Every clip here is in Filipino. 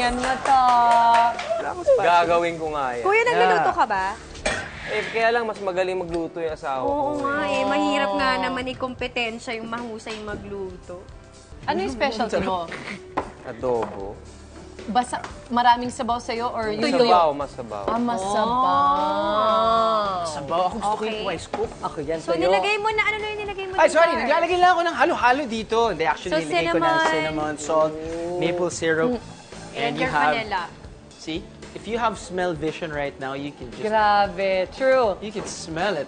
Ayan na to. Gagawin ko nga yan. Kuya, nagluluto ka ba? Eh, kaya lang mas magaling magluto yung asawa ko. Oo nga eh. Mahirap nga naman ikompetensya yung mahusay magluto. Ano yung specialty mo? Adobo. Basta maraming sabaw sa'yo or yung Masabaw, masabaw. Ah, masabaw. Sabaw, ako gusto ko yung rice cook. Ako yan So, nilagay mo na, ano na yung nilagay mo? Ay, dun, sorry, Car? naglalagay lang ako ng halo-halo dito. Hindi, actually, So, nilagay ko na cinnamon, salt, maple syrup. And you have, vanilla. see, if you have smell vision right now, you can just, Grabe, true. you can smell it.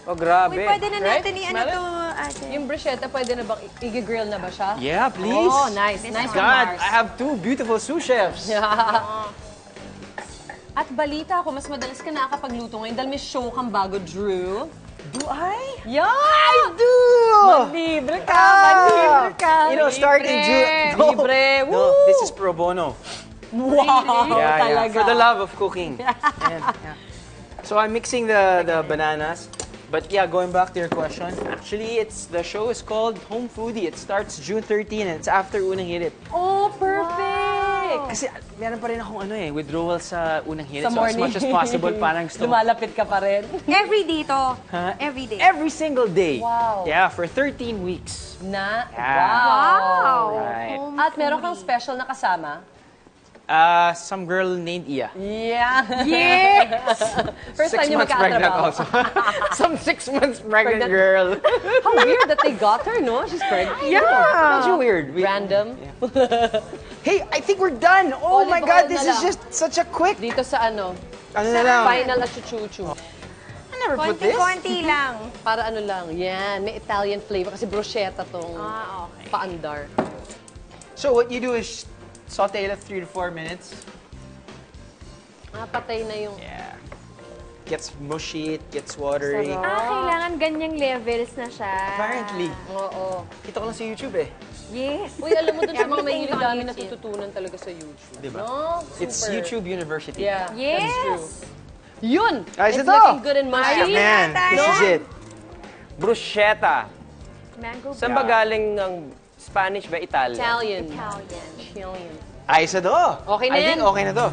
Oh, grabe. Uy, pwede na Right? natin i-ano Smell it? to, ate. Yung bruschetta, pwede na bang i-grill na ba siya? Yeah, please. Oh, nice. Nice one, God, Mars. I have two beautiful sous chefs. At balita ako, mas madalas ka nakakapagluto ngayon dahil may show kang bago, Drew. Do I? Yeah! I do! Manlibre ka! Manlibre ka! You know, starting June. Libre! No, this is pro bono. Wow! Yeah, yeah. Talaga. For the love of cooking. Yeah. So I'm mixing the bananas. But yeah, going back to your question, actually, the show is called Home Foodie. It starts June 13 and it's after Unang Hirit. Oh, perfect! Kasi meron pa rin akong withdrawal sa Unang Hirit. Sa So as morning. much as possible, parang gusto ko. Lumalapit ka pa rin. Every day to. Huh? Every day. Every single day. Wow. Yeah, for 13 weeks. Na, Yeah. wow! Right. At meron kang special na kasama. Some girl named Iya. Yeah! Yes! First 6 time niyo months pregnant magkakatrabaho. also. Some 6 months pregnant Pregnant. girl. How weird that they got her, no? She's pregnant. Yeah. Medyo weird. Random. Hey, I think we're done. Oh my Olive God, oil this na is lang. just such a quick. Dito sa ano, Ano na lang? final at chuchu. I never put this. Konti-konti lang. Para ano lang, yan, may Italian flavor kasi bruschetta tong Okay. paandar. So what you do is saute it 3 to 4 minutes. Patay na yung... Yeah. Gets mushy, it gets watery. Sarap. Kailangan ganyang levels na siya. Apparently. Oo. Kita ko lang sa YouTube eh. Yes. Uy, alam mo dun sa mga Everything mahilig on namin YouTube. natututunan talaga sa YouTube. Diba? No? It's Super. YouTube University. Yeah, Yes. that's true. Yun! Guys, It's ito! looking good in my Ayun. Man, this is it. Bruschetta. Mango Saan ba galing ng Spanish ba? Italian? Italian. Italian. Italian. Ay, isa to. Okay na I yan. think okay na to.